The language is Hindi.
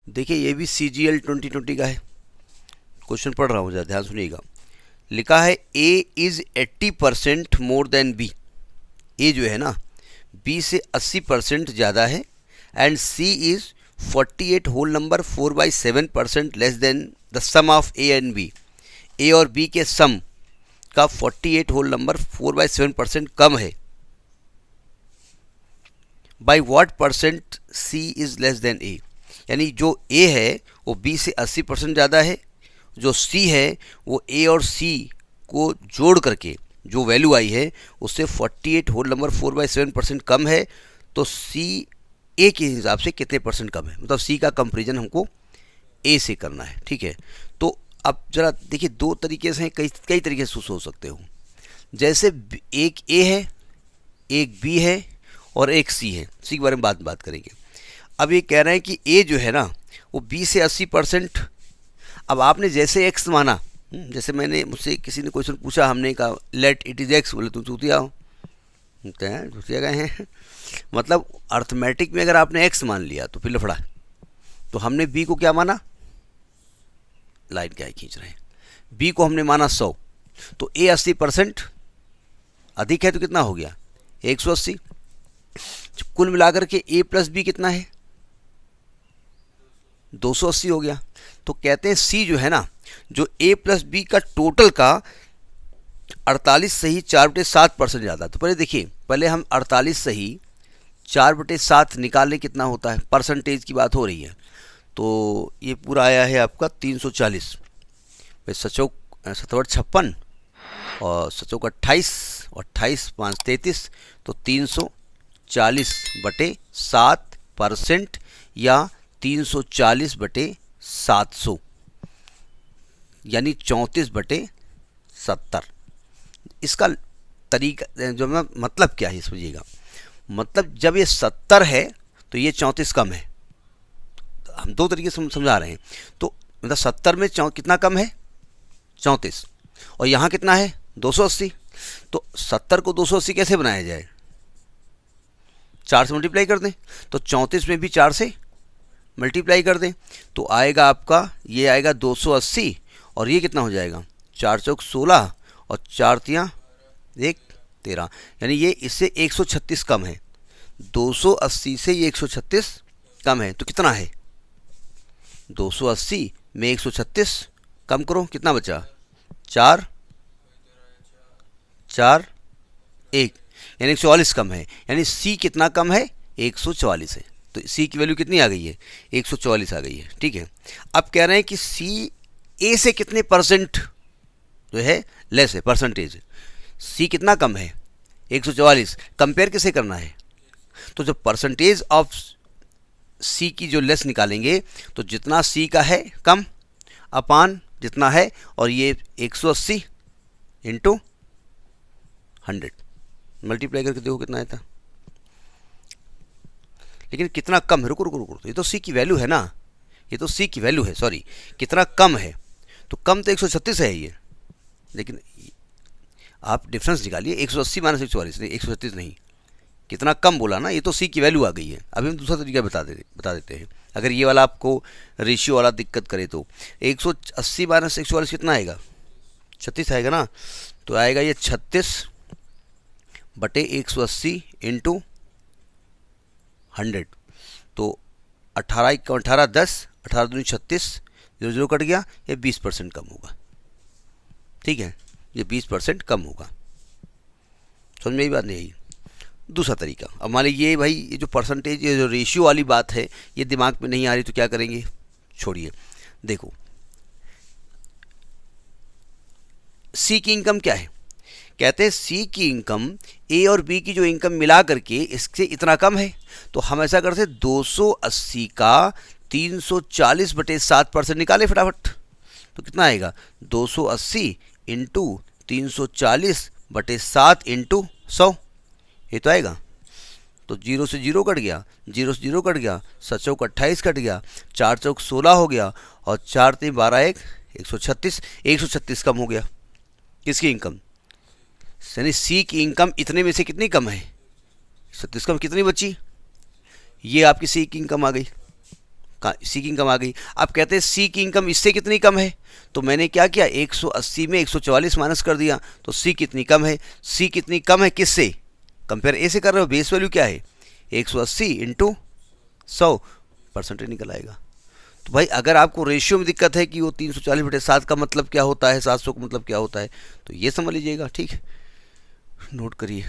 देखिए ये भी CGL 2020 का है, क्वेश्चन पढ़ रहा हूँ, ज़रा ध्यान सुनिएगा। लिखा है A is 80% more than B. A जो है ना बी से 80% ज़्यादा है। And C is 48 whole number 4/7% less than the sum of A and B. A और बी के सम का 48 होल नंबर 4/7% कम है। By what percent C is less than A. यानी जो ए है वो बी से 80% ज़्यादा है, जो सी है वो ए और सी को जोड़ करके जो वैल्यू आई है उससे 48 होल नंबर 4/7% कम है। तो सी ए के हिसाब से कितने परसेंट कम है, मतलब सी का कंपेरिजन हमको ए से करना है। ठीक है, तो अब जरा देखिए दो तरीके से कई कई तरीके से सोच सकते हो। जैसे एक ए है, एक बी है और एक सी है। सी के बारे में बात करेंगे। अब ये कह रहे हैं कि ए जो है ना वो बी से 80%। अब आपने जैसे एक्स माना, जैसे मैंने मुझसे किसी ने क्वेश्चन पूछा, हमने कहा लेट इट इज़ एक्स, बोले तुम चूतिया हो, चूतिया गए हैं मतलब अर्थमेटिक में अगर आपने एक्स मान लिया तो फिर लफड़ा। तो हमने बी को क्या माना, लाइन क्या खींच रहे हैं, बी को हमने माना 100। तो ए 80% अधिक है तो कितना हो गया 180। कुल मिलाकर के ए प्लस बी कितना है 280 हो गया। तो कहते हैं सी जो है ना, जो ए प्लस बी का टोटल का 48 सही 4/7% ज़्यादा। तो पहले देखिए, पहले हम 48 सही 4/7 निकालने कितना होता है, परसेंटेज की बात हो रही है। तो ये पूरा आया है आपका 340। भाई सचौक 57 और सचौक 28 और 28 5 33, तो 340/7% या 340/700 यानी 34/70। इसका तरीका जो मतलब क्या है समझिएगा, मतलब जब ये 70 है तो ये 34 कम है। हम दो तरीके से समझा रहे हैं। तो मतलब 70 में कितना कम है 34, और यहाँ कितना है 280। तो 70 को 280 कैसे बनाया जाए, 4 से मल्टीप्लाई कर दें। तो 34 में भी 4 से मल्टीप्लाई कर दें तो आएगा आपका, ये आएगा 280 और ये कितना हो जाएगा 4 चौक 16 और 4 तियाँ 1 13, यानी ये इससे 136 कम है। 280 से ये 136 कम है। तो कितना है 280 में 136 कम करो, कितना बचा 4 4 1, यानी 144 कम है। यानी सी कितना कम है 144 है। तो सी की वैल्यू कितनी आ गई है 144 आ गई है। ठीक है, अब कह रहे हैं कि सी ए से कितने परसेंट जो है लेस है, परसेंटेज। सी कितना कम है 144, कंपेयर किसे करना है, तो जब परसेंटेज ऑफ सी की जो लेस निकालेंगे तो जितना सी का है कम अपान जितना है, और ये 180 इंटू 100 मल्टीप्लाई करके देखो कितना आता। लेकिन कितना कम है, रुको रुको रुको, ये तो सी की वैल्यू है ना, ये तो सी की वैल्यू है, सॉरी कितना कम है। तो कम तो 136 है ये, लेकिन आप डिफरेंस निकालिए 180 - 144 नहीं 136 नहीं, कितना कम बोला ना, ये तो सी की वैल्यू आ गई है। अभी हम दूसरा तरीका बता देते हैं। अगर ये वाला आपको रेशियो वाला दिक्कत करे तो 180 - 144 कितना आएगा 36 आएगा ना। तो आएगा ये 36/180 इंटू 100। तो 18 × 18 10, 18 दूनी 36, 0 कट गया, ये 20% कम होगा। ठीक है, ये 20% कम होगा। समझ में ही बात नहीं आई। दूसरा तरीका, अब मान लीजिए ये भाई ये जो परसेंटेज, ये जो रेशियो वाली बात है ये दिमाग में नहीं आ रही, तो क्या करेंगे, छोड़िए। देखो सी की इनकम क्या है, कहते हैं सी की इनकम ए और बी की जो इनकम मिला करके इससे इतना कम है। तो हम ऐसा करते 280 का 340/7% निकाले फटाफट। तो कितना आएगा 280 इंटू 340/7 इंटू 100, ये तो आएगा। तो 0 से 0 कट गया, 0 से 0 कट गया, 7 चौक 28 कट गया, 4 चौक 16 हो गया, और 4 3 12 1 136, 136 कम हो गया किसकी इनकम, यानी सी की इनकम इतने में से कितनी कम है 36 कम, कितनी बची, ये आपकी सी की इनकम आ गई। सी की इनकम आ गई। अब कहते हैं सी की इनकम इससे कितनी कम है, तो मैंने क्या किया 180 में 144 माइनस कर दिया, तो सी कितनी कम है, सी कितनी कम है किससे, कंपेयर ए से कर रहे हो, बेस वैल्यू क्या है 180 इंटू 100 परसेंटेज निकल आएगा। तो भाई अगर आपको रेशियो में दिक्कत है कि वो 340/7 का मतलब क्या होता है, 700 का मतलब क्या होता है, तो ये समझ लीजिएगा। ठीक है, नोट करिए।